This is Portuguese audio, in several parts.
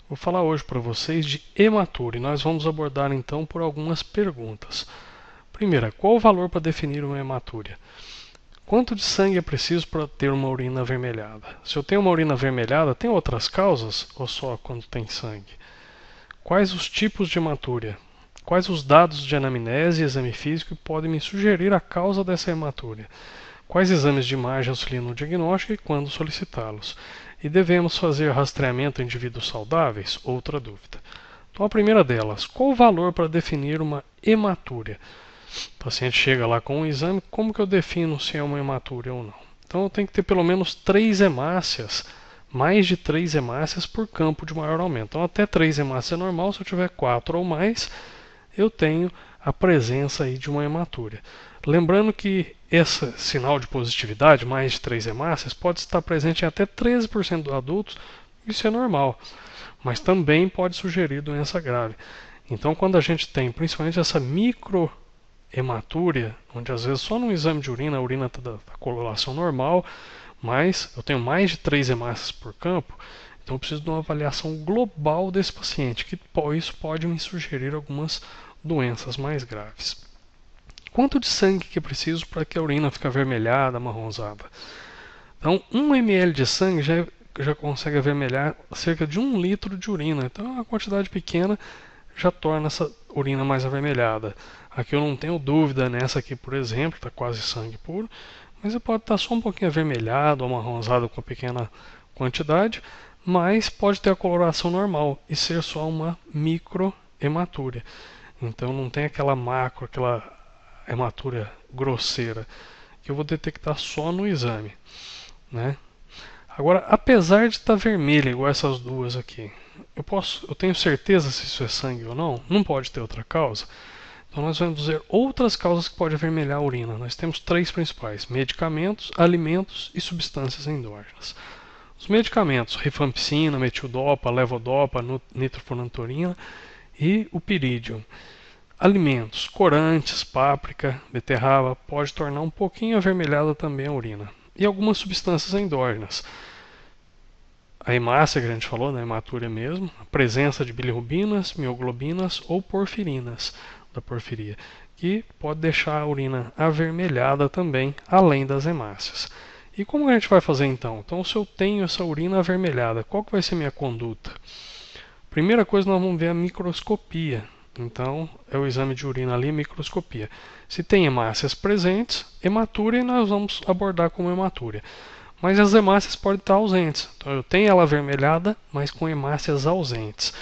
Vou falar hoje para vocês de hematura e nós vamos abordar então por algumas perguntas. Primeira, qual o valor para definir uma hematúria? Quanto de sangue é preciso para ter uma urina avermelhada? Se eu tenho uma urina avermelhada, tem outras causas ou só quando tem sangue? Quais os tipos de hematúria? Quais os dados de anamnese e exame físico que podem me sugerir a causa dessa hematúria? Quais exames de imagem auxiliam no diagnóstico e quando solicitá-los? E devemos fazer rastreamento em indivíduos saudáveis? Outra dúvida. Então, a primeira delas, qual o valor para definir uma hematúria? O paciente chega lá com um exame, como que eu defino se é uma hematúria ou não? Então, eu tenho que ter pelo menos 3 hemácias, mais de 3 hemácias por campo de maior aumento. Então, até 3 hemácias é normal, se eu tiver 4 ou mais, eu tenho a presença aí de uma hematúria. Lembrando que esse sinal de positividade, mais de 3 hemácias, pode estar presente em até 13% dos adultos, isso é normal, mas também pode sugerir doença grave. Então, quando a gente tem principalmente essa microhematúria, onde às vezes só no exame de urina a urina está da coloração normal, mas eu tenho mais de 3 hemácias por campo, então eu preciso de uma avaliação global desse paciente, que isso pode me sugerir algumas doenças mais graves. Quanto de sangue que é preciso para que a urina fique avermelhada, amarronzada? Então, 1 ml de sangue já consegue avermelhar cerca de 1 litro de urina. Então, uma quantidade pequena já torna essa urina mais avermelhada. Aqui eu não tenho dúvida nessa aqui, por exemplo, está quase sangue puro, mas pode estar só um pouquinho avermelhado ou amarronzado com pequena quantidade, mas pode ter a coloração normal e ser só uma microhematúria. Então não tem aquela macro, aquela hematúria grosseira, que eu vou detectar só no exame, né? Agora, apesar de estar vermelha igual essas duas aqui, eu tenho certeza se isso é sangue ou não? Não pode ter outra causa. Então nós vamos dizer outras causas que podem avermelhar a urina. Nós temos 3 principais: medicamentos, alimentos e substâncias endógenas. Os medicamentos: rifampicina, metildopa, levodopa, nitrofurantoína e o pirídio. Alimentos: corantes, páprica, beterraba, pode tornar um pouquinho avermelhada também a urina. E algumas substâncias endógenas. A hemácia que a gente falou, na hematúria mesmo, a presença de bilirrubinas, mioglobinas ou porfirinas, da porfiria, que pode deixar a urina avermelhada também, além das hemácias. E como a gente vai fazer então? Então, se eu tenho essa urina avermelhada, qual que vai ser a minha conduta? Primeira coisa, nós vamos ver a microscopia. Então, é o exame de urina ali, microscopia. Se tem hemácias presentes, hematúria, nós vamos abordar como hematúria. Mas as hemácias podem estar ausentes. Então, eu tenho ela avermelhada, mas com hemácias ausentes.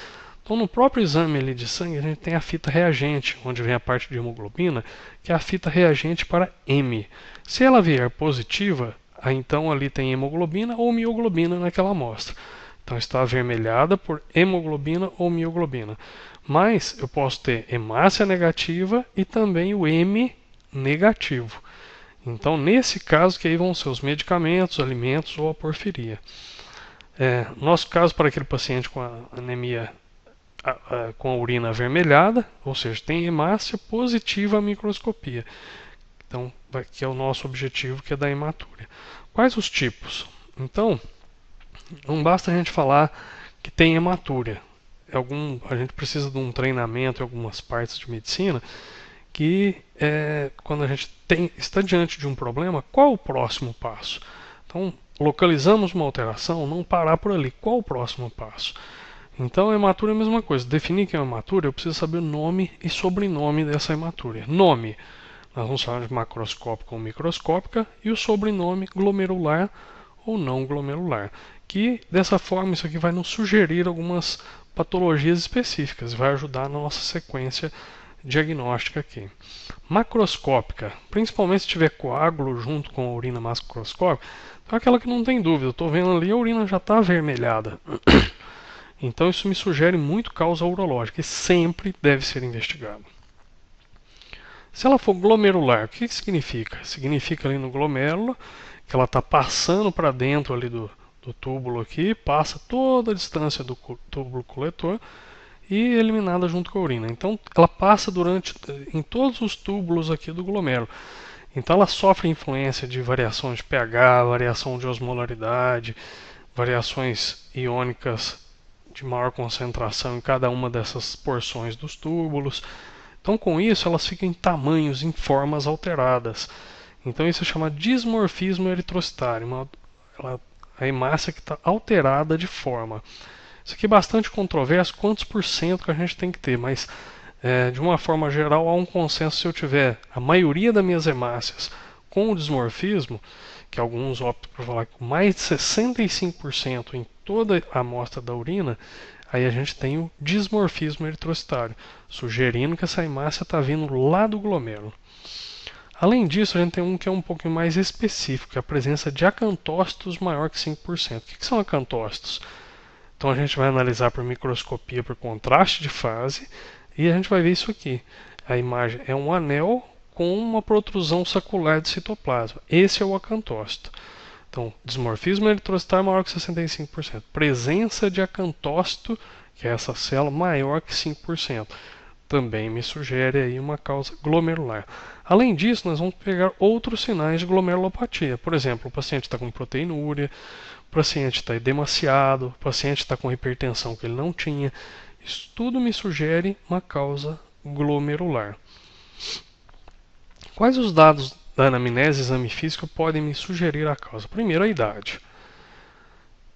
Então, no próprio exame ali de sangue, a gente tem a fita reagente, onde vem a parte de hemoglobina, que é a fita reagente para M. Se ela vier positiva, aí então ali tem hemoglobina ou mioglobina naquela amostra. Então está avermelhada por hemoglobina ou mioglobina. Mas eu posso ter hemácia negativa e também o M negativo. Então, nesse caso, que aí vão ser os medicamentos, alimentos ou a porfiria. Nosso caso, para aquele paciente com a anemia com a urina avermelhada, ou seja, tem hemácia positiva à microscopia. Então, que é o nosso objetivo, que é da hematúria. Quais os tipos? Então, não basta a gente falar que tem hematúria. A gente precisa de um treinamento em algumas partes de medicina que quando a gente está diante de um problema, qual o próximo passo? Então, localizamos uma alteração, não parar por ali. Qual o próximo passo? Então, a hematúria é a mesma coisa. Definir que é uma hematúria, eu preciso saber o nome e sobrenome dessa hematúria. Nome, nós vamos falar de macroscópica ou microscópica, e o sobrenome glomerular ou não glomerular. Que dessa forma isso aqui vai nos sugerir algumas patologias específicas, vai ajudar na nossa sequência diagnóstica aqui. Macroscópica, principalmente se tiver coágulo junto com a urina macroscópica, então é aquela que não tem dúvida, eu estou vendo ali a urina já está avermelhada. Então isso me sugere muito causa urológica e sempre deve ser investigado. Se ela for glomerular, o que significa? Significa ali no glomérulo que ela está passando para dentro ali do túbulo aqui, passa toda a distância do túbulo coletor e eliminada junto com a urina. Então ela passa em todos os túbulos aqui do glomérulo. Então ela sofre influência de variações de pH, variação de osmolaridade, variações iônicas de maior concentração em cada uma dessas porções dos túbulos. Então, com isso, elas ficam em tamanhos, em formas alteradas. Então, isso é chamado dismorfismo eritrocitário, a hemácia que está alterada de forma. Isso aqui é bastante controverso, quantos por cento que a gente tem que ter, mas de uma forma geral há um consenso. Se eu tiver a maioria das minhas hemácias com o dismorfismo, que alguns optam por falar com mais de 65% em toda a amostra da urina, aí a gente tem o dismorfismo eritrocitário, sugerindo que essa hemácia está vindo lá do glomérulo. Além disso, a gente tem um que é um pouquinho mais específico, que é a presença de acantócitos maior que 5%. O que são acantócitos? Então a gente vai analisar por microscopia por contraste de fase e a gente vai ver isso aqui. A imagem é um anel com uma protrusão sacular de citoplasma. Esse é o acantócito. Então, dismorfismo eritrocitário maior que 65%. Presença de acantócito, que é essa célula, maior que 5%. Também me sugere aí uma causa glomerular. Além disso, nós vamos pegar outros sinais de glomerulopatia. Por exemplo, o paciente está com proteinúria, o paciente está edemaciado, o paciente está com hipertensão que ele não tinha. Isso tudo me sugere uma causa glomerular. Quais os dados da anamnese e exame físico podem me sugerir a causa? Primeiro, a idade.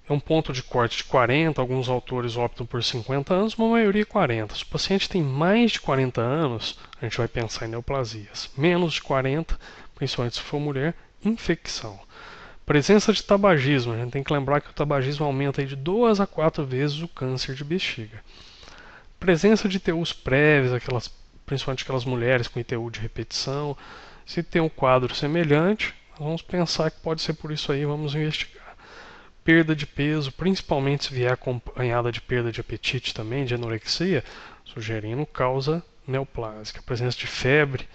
É um ponto de corte de 40, alguns autores optam por 50 anos, uma maioria 40. Se o paciente tem mais de 40 anos, a gente vai pensar em neoplasias. Menos de 40, principalmente se for mulher, infecção. Presença de tabagismo. A gente tem que lembrar que o tabagismo aumenta aí de 2 a 4 vezes o câncer de bexiga. Presença de ITUs prévios, principalmente aquelas mulheres com ITU de repetição. Se tem um quadro semelhante, vamos pensar que pode ser por isso aí, vamos investigar. Perda de peso, principalmente se vier acompanhada de perda de apetite também, de anorexia, sugerindo causa neoplásica. Presença de febre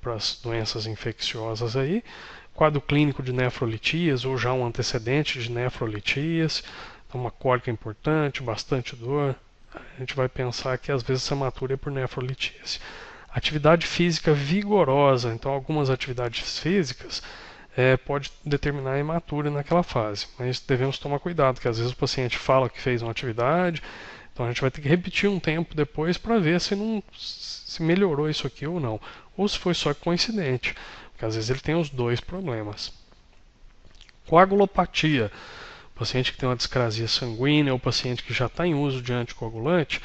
para as doenças infecciosas aí. Quadro clínico de nefrolitíase ou já um antecedente de nefrolitíase. Então, uma cólica importante, bastante dor. A gente vai pensar que às vezes essa hematura é por nefrolitíase. Atividade física vigorosa. Então, algumas atividades físicas pode determinar a hematura naquela fase. Mas devemos tomar cuidado, porque às vezes o paciente fala que fez uma atividade, então a gente vai ter que repetir um tempo depois para ver se melhorou isso aqui ou não. Ou se foi só coincidente, porque às vezes ele tem os dois problemas. Coagulopatia. O paciente que tem uma discrasia sanguínea, ou o paciente que já está em uso de anticoagulante,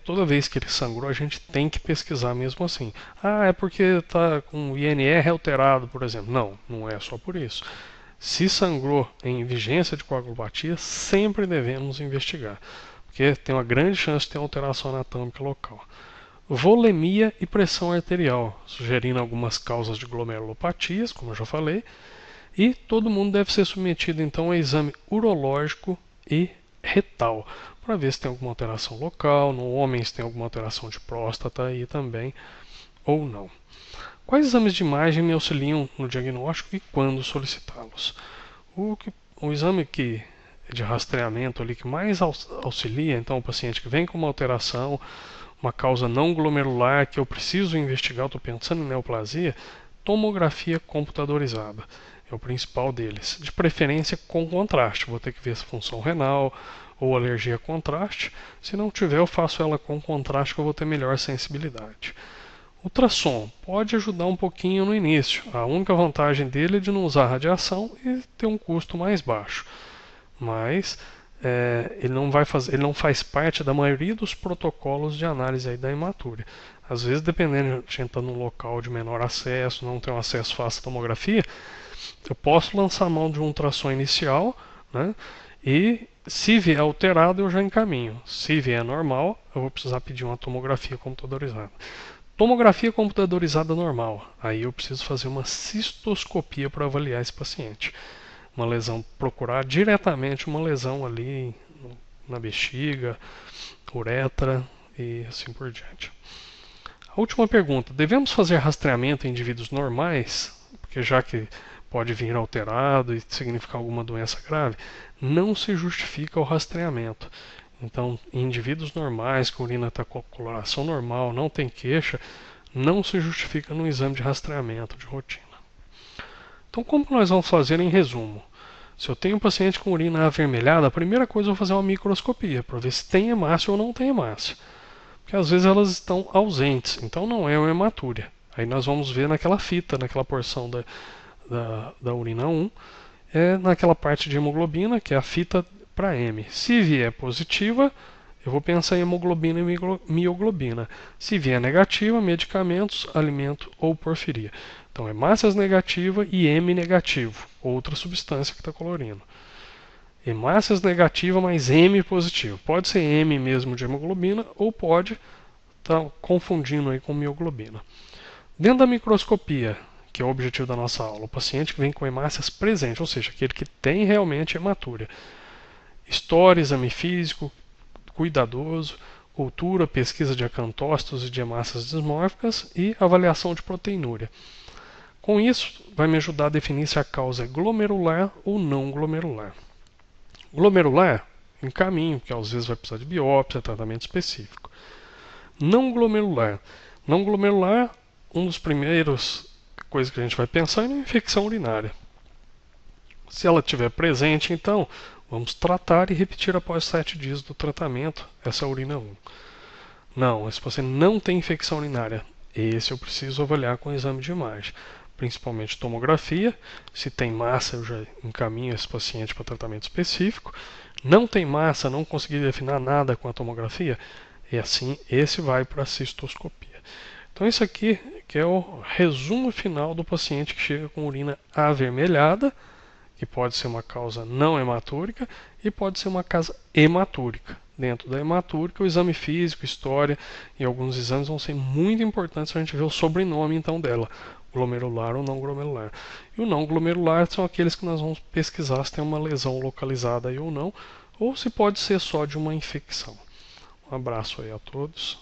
toda vez que ele sangrou, a gente tem que pesquisar mesmo assim. Ah, é porque está com o INR alterado, por exemplo. Não, não é só por isso. Se sangrou em vigência de coagulopatia, sempre devemos investigar, porque tem uma grande chance de ter alteração anatômica local. Volemia e pressão arterial, sugerindo algumas causas de glomerulopatias, como eu já falei. E todo mundo deve ser submetido então a exame urológico e retal, para ver se tem alguma alteração local, no homem se tem alguma alteração de próstata aí também, ou não. Quais exames de imagem me auxiliam no diagnóstico e quando solicitá-los? O exame de rastreamento ali que mais auxilia, então, o paciente que vem com uma alteração, uma causa não glomerular que eu preciso investigar, estou pensando em neoplasia, tomografia computadorizada. É o principal deles. De preferência com contraste. Vou ter que ver se função renal ou alergia a contraste. Se não tiver, eu faço ela com contraste que eu vou ter melhor sensibilidade. Ultrassom pode ajudar um pouquinho no início. A única vantagem dele é de não usar radiação e ter um custo mais baixo. Mas ele não faz parte da maioria dos protocolos de análise aí da hematúria. Às vezes, dependendo de a gente estar num local de menor acesso, não ter um acesso fácil à tomografia, eu posso lançar a mão de um ultrassom inicial, né? E se vier alterado, eu já encaminho. Se vier normal, eu vou precisar pedir uma tomografia computadorizada. Tomografia computadorizada normal. Aí eu preciso fazer uma cistoscopia para avaliar esse paciente. Uma lesão, procurar diretamente uma lesão ali na bexiga, uretra e assim por diante. A última pergunta: devemos fazer rastreamento em indivíduos normais? Porque já que pode vir alterado e significar alguma doença grave, não se justifica o rastreamento. Então, em indivíduos normais, com urina está com coloração normal, não tem queixa, não se justifica no exame de rastreamento de rotina. Então, como nós vamos fazer em resumo? Se eu tenho um paciente com urina avermelhada, a primeira coisa eu vou fazer uma microscopia para ver se tem hemácia ou não tem hemácia. Porque às vezes elas estão ausentes, então não é uma hematúria. Aí nós vamos ver naquela fita, naquela porção da urina 1, naquela parte de hemoglobina, que é a fita para M. Se vier positiva, eu vou pensar em hemoglobina e mioglobina. Se vier negativa, medicamentos, alimento ou porfiria. Então, hemácias negativa e M negativo, outra substância que está colorindo. Hemácias negativa mais M positivo. Pode ser M mesmo de hemoglobina ou pode estar confundindo aí com mioglobina. Dentro da microscopia, que é o objetivo da nossa aula, o paciente que vem com hemácias presentes, ou seja, aquele que tem realmente hematúria. História, exame físico, cuidadoso, cultura, pesquisa de acantócitos e de hemácias dismórficas e avaliação de proteinúria. Com isso, vai me ajudar a definir se a causa é glomerular ou não glomerular. Glomerular, encaminho, que às vezes vai precisar de biópsia, tratamento específico. Não glomerular. Não glomerular, um dos primeiros coisas que a gente vai pensar é na infecção urinária. Se ela estiver presente, então, vamos tratar e repetir após 7 dias do tratamento essa urina 1. Não, esse paciente não tem infecção urinária. Esse eu preciso avaliar com exame de imagem, principalmente tomografia. Se tem massa, eu já encaminho esse paciente para tratamento específico. Não tem massa, não consegui definir nada com a tomografia, e assim esse vai para a cistoscopia. Então isso aqui que é o resumo final do paciente que chega com urina avermelhada, que pode ser uma causa não hematúrica e pode ser uma causa hematúrica. Dentro da hematúrica, o exame físico, história e alguns exames vão ser muito importantes para a gente ver o sobrenome então dela, glomerular ou não glomerular. E o não glomerular são aqueles que nós vamos pesquisar se tem uma lesão localizada aí ou não, ou se pode ser só de uma infecção. Um abraço aí a todos.